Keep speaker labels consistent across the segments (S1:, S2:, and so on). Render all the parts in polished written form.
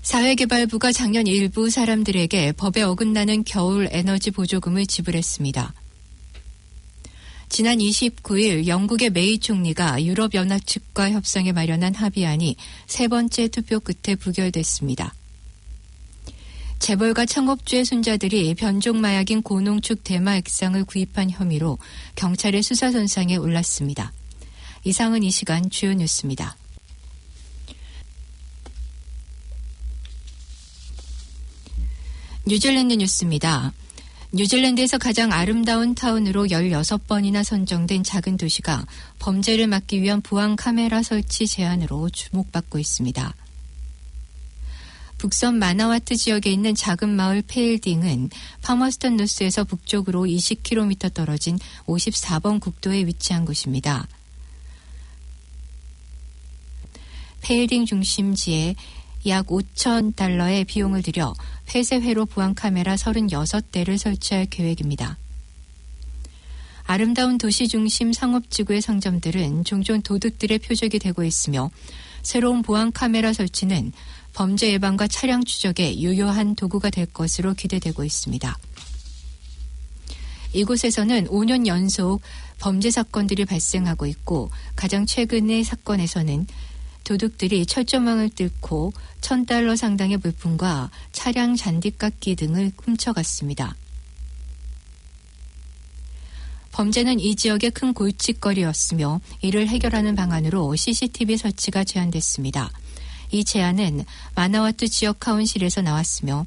S1: 사회개발부가 작년 일부 사람들에게 법에 어긋나는 겨울 에너지 보조금을 지불했습니다. 지난 29일 영국의 메이 총리가 유럽연합 측과 협상에 마련한 합의안이 세 번째 투표 끝에 부결됐습니다. 재벌가 창업주의 손자들이 변종 마약인 고농축 대마 액상을 구입한 혐의로 경찰의 수사 선상에 올랐습니다. 이상은 이 시간 주요 뉴스입니다. 뉴질랜드 뉴스입니다. 뉴질랜드에서 가장 아름다운 타운으로 16번이나 선정된 작은 도시가 범죄를 막기 위한 보안 카메라 설치 제안으로 주목받고 있습니다. 북섬 마나와트 지역에 있는 작은 마을 페일딩은 파머스턴 노스에서 북쪽으로 20km 떨어진 54번 국도에 위치한 곳입니다. 페일딩 중심지에 약 5,000달러의 비용을 들여 폐쇄회로 보안 카메라 36대를 설치할 계획입니다. 아름다운 도시 중심 상업지구의 상점들은 종종 도둑들의 표적이 되고 있으며 새로운 보안 카메라 설치는 범죄 예방과 차량 추적에 유효한 도구가 될 것으로 기대되고 있습니다. 이곳에서는 5년 연속 범죄 사건들이 발생하고 있고 가장 최근의 사건에서는 도둑들이 철조망을 뚫고 $1,000 상당의 물품과 차량 잔디깎기 등을 훔쳐갔습니다. 범죄는 이 지역의 큰 골칫거리였으며 이를 해결하는 방안으로 CCTV 설치가 제안됐습니다. 이 제안은 마나와트 지역 카운실에서 나왔으며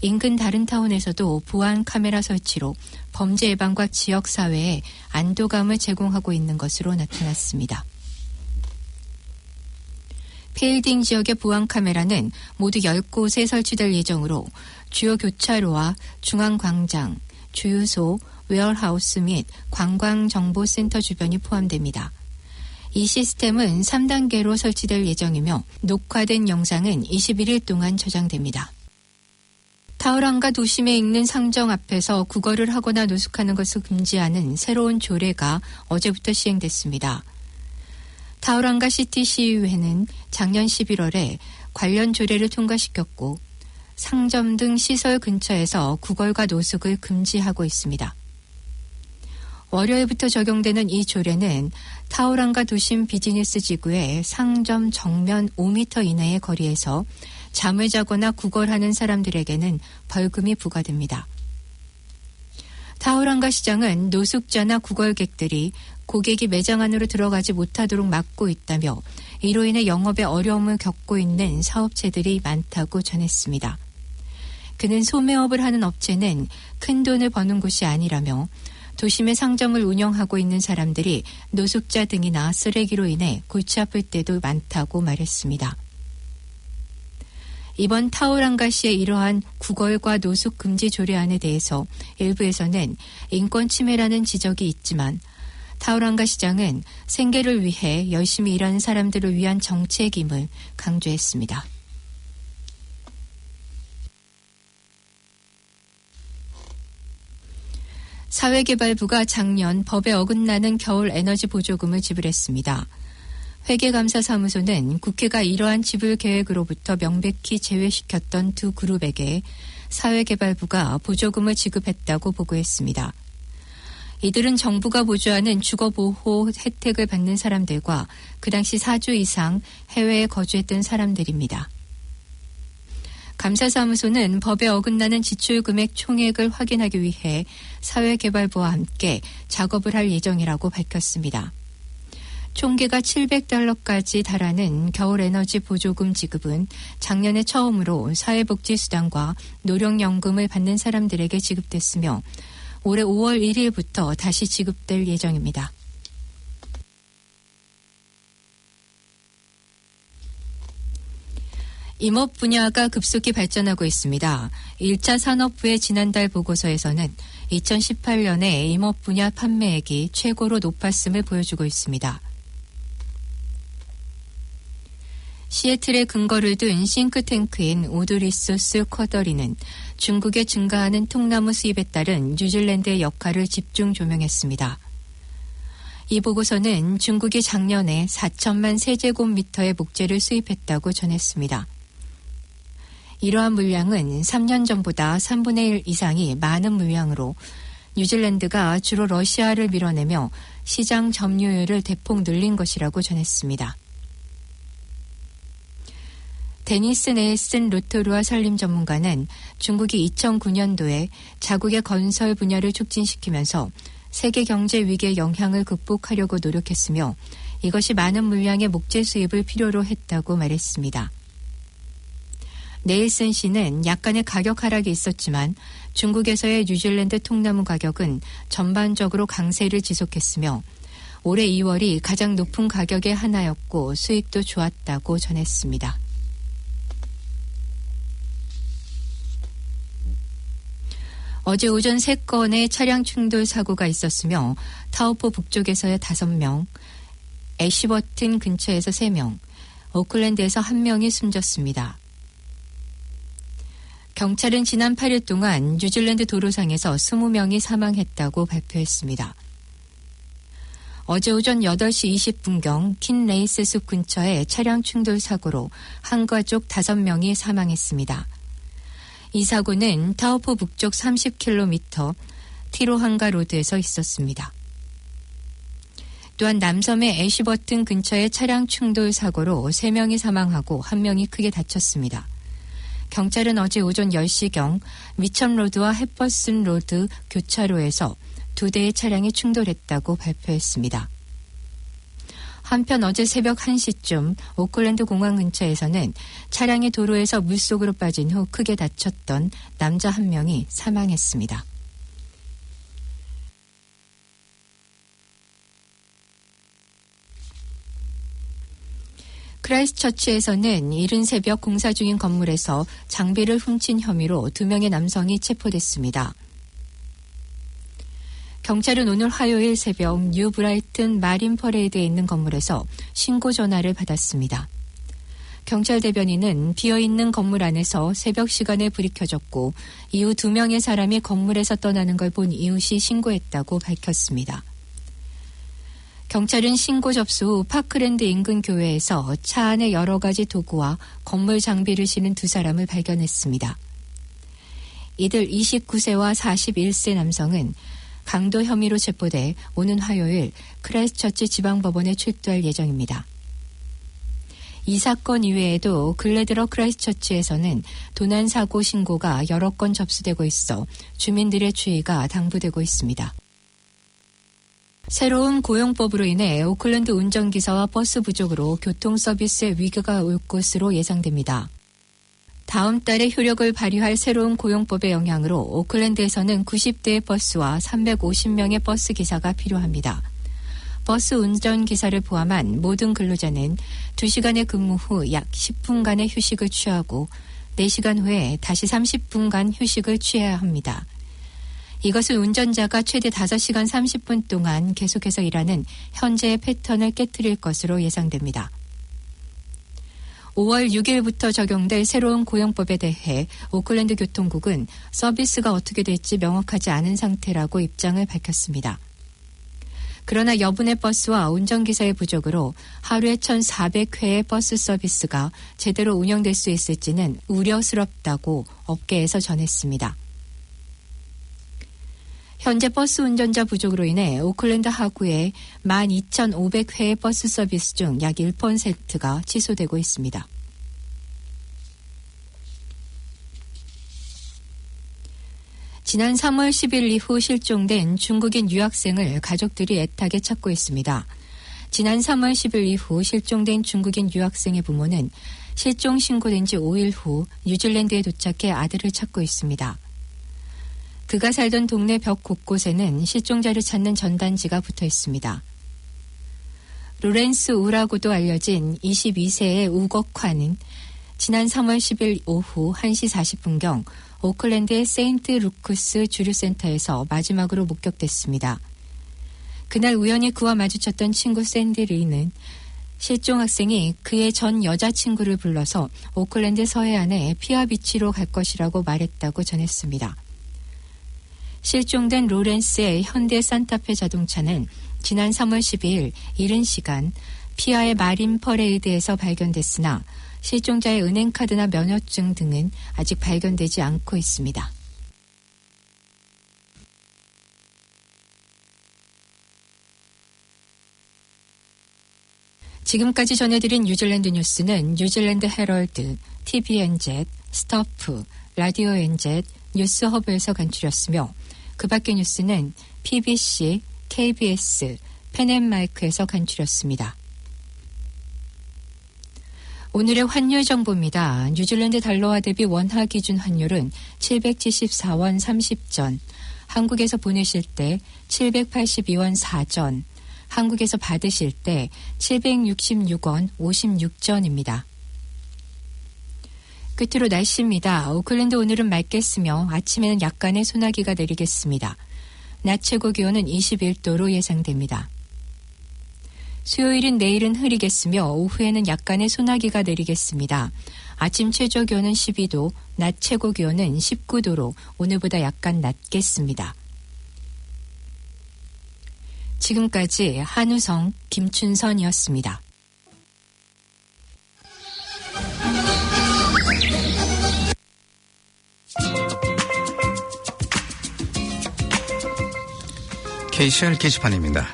S1: 인근 다른 타운에서도 보안 카메라 설치로 범죄 예방과 지역 사회에 안도감을 제공하고 있는 것으로 나타났습니다. 페일딩 지역의 보안 카메라는 모두 10곳에 설치될 예정으로 주요 교차로와 중앙광장, 주유소, 웨어하우스 및 관광정보센터 주변이 포함됩니다. 이 시스템은 3단계로 설치될 예정이며 녹화된 영상은 21일 동안 저장됩니다. 타우랑가 도심에 있는 상점 앞에서 구걸을 하거나 노숙하는 것을 금지하는 새로운 조례가 어제부터 시행됐습니다. 타우랑가 시티 시의회는 작년 11월에 관련 조례를 통과시켰고 상점 등 시설 근처에서 구걸과 노숙을 금지하고 있습니다. 월요일부터 적용되는 이 조례는 타우랑가 도심 비즈니스 지구의 상점 정면 5m 이내의 거리에서 잠을 자거나 구걸하는 사람들에게는 벌금이 부과됩니다. 타우랑가 시장은 노숙자나 구걸객들이 고객이 매장 안으로 들어가지 못하도록 막고 있다며 이로 인해 영업에 어려움을 겪고 있는 사업체들이 많다고 전했습니다. 그는 소매업을 하는 업체는 큰 돈을 버는 곳이 아니라며 도심의 상점을 운영하고 있는 사람들이 노숙자 등이나 쓰레기로 인해 골치 아플 때도 많다고 말했습니다. 이번 타우랑가시의 이러한 구걸과 노숙 금지 조례안에 대해서 일부에서는 인권 침해라는 지적이 있지만 타우랑가 시장은 생계를 위해 열심히 일하는 사람들을 위한 정책임을 강조했습니다. 사회개발부가 작년 법에 어긋나는 겨울 에너지 보조금을 지불했습니다. 회계감사사무소는 국회가 이러한 지불 계획으로부터 명백히 제외시켰던 두 그룹에게 사회개발부가 보조금을 지급했다고 보고했습니다. 이들은 정부가 보조하는 주거보호 혜택을 받는 사람들과 그 당시 4주 이상 해외에 거주했던 사람들입니다. 감사사무소는 법에 어긋나는 지출금액 총액을 확인하기 위해 사회개발부와 함께 작업을 할 예정이라고 밝혔습니다. 총계가 $700까지 달하는 겨울에너지 보조금 지급은 작년에 처음으로 사회복지수당과 노령연금을 받는 사람들에게 지급됐으며 올해 5월 1일부터 다시 지급될 예정입니다. 임업 분야가 급속히 발전하고 있습니다. 1차 산업부의 지난달 보고서에서는 2018년에 임업 분야 판매액이 최고로 높았음을 보여주고 있습니다. 시애틀에 근거를 둔 싱크탱크인 우드리소스 쿼더리는 중국의 증가하는 통나무 수입에 따른 뉴질랜드의 역할을 집중 조명했습니다. 이 보고서는 중국이 작년에 4천만 세제곱미터의 목재를 수입했다고 전했습니다. 이러한 물량은 3년 전보다 3분의 1 이상이 많은 물량으로 뉴질랜드가 주로 러시아를 밀어내며 시장 점유율을 대폭 늘린 것이라고 전했습니다. 데니스 네일슨 로토루아 산림 전문가는 중국이 2009년도에 자국의 건설 분야를 촉진시키면서 세계 경제 위기의 영향을 극복하려고 노력했으며 이것이 많은 물량의 목재 수입을 필요로 했다고 말했습니다. 네일슨 씨는 약간의 가격 하락이 있었지만 중국에서의 뉴질랜드 통나무 가격은 전반적으로 강세를 지속했으며 올해 2월이 가장 높은 가격의 하나였고 수익도 좋았다고 전했습니다. 어제 오전 3건의 차량 충돌 사고가 있었으며 타우포 북쪽에서의 5명, 애쉬버튼 근처에서 3명, 오클랜드에서 1명이 숨졌습니다. 경찰은 지난 8일 동안 뉴질랜드 도로상에서 20명이 사망했다고 발표했습니다. 어제 오전 8시 20분경 킨레이스 숲 근처의 차량 충돌 사고로 한 가족 5명이 사망했습니다. 이 사고는 타우포 북쪽 30km 티로한가 로드에서 있었습니다. 또한 남섬의 애쉬버튼 근처의 차량 충돌 사고로 3명이 사망하고 1명이 크게 다쳤습니다. 경찰은 어제 오전 10시경 미천로드와 햇버슨 로드 교차로에서 2대의 차량이 충돌했다고 발표했습니다. 한편 어제 새벽 1시쯤 오클랜드 공항 근처에서는 차량이 도로에서 물속으로 빠진 후 크게 다쳤던 남자 1명이 사망했습니다. 크라이스트처치에서는 이른 새벽 공사 중인 건물에서 장비를 훔친 혐의로 2명의 남성이 체포됐습니다. 경찰은 오늘 화요일 새벽 뉴 브라이튼 마린 퍼레이드에 있는 건물에서 신고 전화를 받았습니다. 경찰 대변인은 비어있는 건물 안에서 새벽 시간에 불이 켜졌고 이후 2명의 사람이 건물에서 떠나는 걸 본 이웃이 신고했다고 밝혔습니다. 경찰은 신고 접수 후 파크랜드 인근 교회에서 차 안에 여러 가지 도구와 건물 장비를 실은 2사람을 발견했습니다. 이들 29세와 41세 남성은 강도 혐의로 체포돼 오는 화요일 크라이스트처치 지방법원에 출두할 예정입니다. 이 사건 이외에도 근래 들어 크라이스트처치에서는 도난사고 신고가 여러 건 접수되고 있어 주민들의 주의가 당부되고 있습니다. 새로운 고용법으로 인해 오클랜드 운전기사와 버스 부족으로 교통서비스에 위기가 올 것으로 예상됩니다. 다음 달에 효력을 발휘할 새로운 고용법의 영향으로 오클랜드에서는 90대의 버스와 350명의 버스 기사가 필요합니다. 버스 운전기사를 포함한 모든 근로자는 2시간의 근무 후 약 10분간의 휴식을 취하고 4시간 후에 다시 30분간 휴식을 취해야 합니다. 이것은 운전자가 최대 5시간 30분 동안 계속해서 일하는 현재의 패턴을 깨트릴 것으로 예상됩니다. 5월 6일부터 적용될 새로운 고용법에 대해 오클랜드 교통국은 서비스가 어떻게 될지 명확하지 않은 상태라고 입장을 밝혔습니다. 그러나 여분의 버스와 운전기사의 부족으로 하루에 1,400회의 버스 서비스가 제대로 운영될 수 있을지는 우려스럽다고 업계에서 전했습니다. 현재 버스 운전자 부족으로 인해 오클랜드 하구의 12,500회의 버스 서비스 중 약 1%가 취소되고 있습니다. 지난 3월 10일 이후 실종된 중국인 유학생을 가족들이 애타게 찾고 있습니다. 지난 3월 10일 이후 실종된 중국인 유학생의 부모는 실종 신고된 지 5일 후 뉴질랜드에 도착해 아들을 찾고 있습니다. 그가 살던 동네 벽 곳곳에는 실종자를 찾는 전단지가 붙어 있습니다. 로렌스 우라고도 알려진 22세의 우걱화는 지난 3월 10일 오후 1시 40분경 오클랜드의 세인트 루크스 주류센터에서 마지막으로 목격됐습니다. 그날 우연히 그와 마주쳤던 친구 샌디 리는 실종 학생이 그의 전 여자친구를 불러서 오클랜드 서해안의 피아비치로 갈 것이라고 말했다고 전했습니다. 실종된 로렌스의 현대 산타페 자동차는 지난 3월 12일 이른 시간 피아의 마린 퍼레이드에서 발견됐으나 실종자의 은행카드나 면허증 등은 아직 발견되지 않고 있습니다. 지금까지 전해드린 뉴질랜드 뉴스는 뉴질랜드 헤럴드, TVNZ, 스토프, 라디오 NZ, 뉴스허브에서 간추렸으며 그 밖의 뉴스는 BBC, KBS, 펜앤마이크에서 간추렸습니다. 오늘의 환율 정보입니다. 뉴질랜드 달러화 대비 원화 기준 환율은 774원 30전, 한국에서 보내실 때 782원 4전, 한국에서 받으실 때 766원 56전입니다. 끝으로 날씨입니다. 오클랜드 오늘은 맑겠으며 아침에는 약간의 소나기가 내리겠습니다. 낮 최고 기온은 21도로 예상됩니다. 수요일인 내일은 흐리겠으며 오후에는 약간의 소나기가 내리겠습니다. 아침 최저 기온은 12도, 낮 최고 기온은 19도로 오늘보다 약간 낮겠습니다. 지금까지 한우성, 김춘선이었습니다.
S2: KCR 게시판입니다.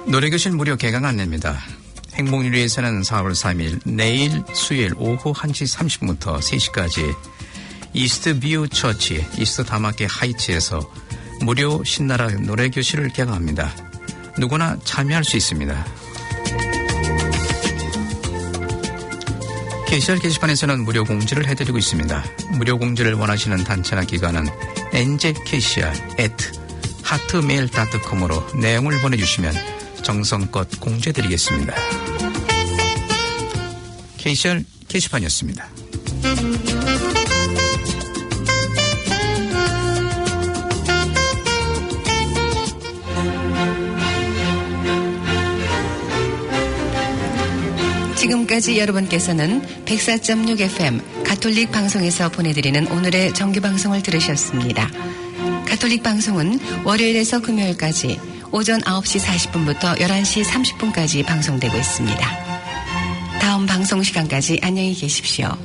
S2: 노래교실 무료 개강 안내입니다. 행복유리에서는 4월 3일 내일 수요일 오후 1시 30분부터 3시까지 이스트 뷰 처치 이스트 다마켓 하이츠에서 무료 신나라 노래교실을 개강합니다. 누구나 참여할 수 있습니다. KCR 게시판에서는 무료 공지를 해드리고 있습니다. 무료 공지를 원하시는 단체나 기관은 nzkcr@hotmail.com으로 내용을 보내주시면 정성껏 공지해드리겠습니다. KCR 게시판이었습니다.
S3: 지금까지 여러분께서는 104.6 FM 가톨릭 방송에서 보내드리는 오늘의 정규방송을 들으셨습니다. 가톨릭 방송은 월요일에서 금요일까지 오전 9시 40분부터 11시 30분까지 방송되고 있습니다. 다음 방송 시간까지 안녕히 계십시오.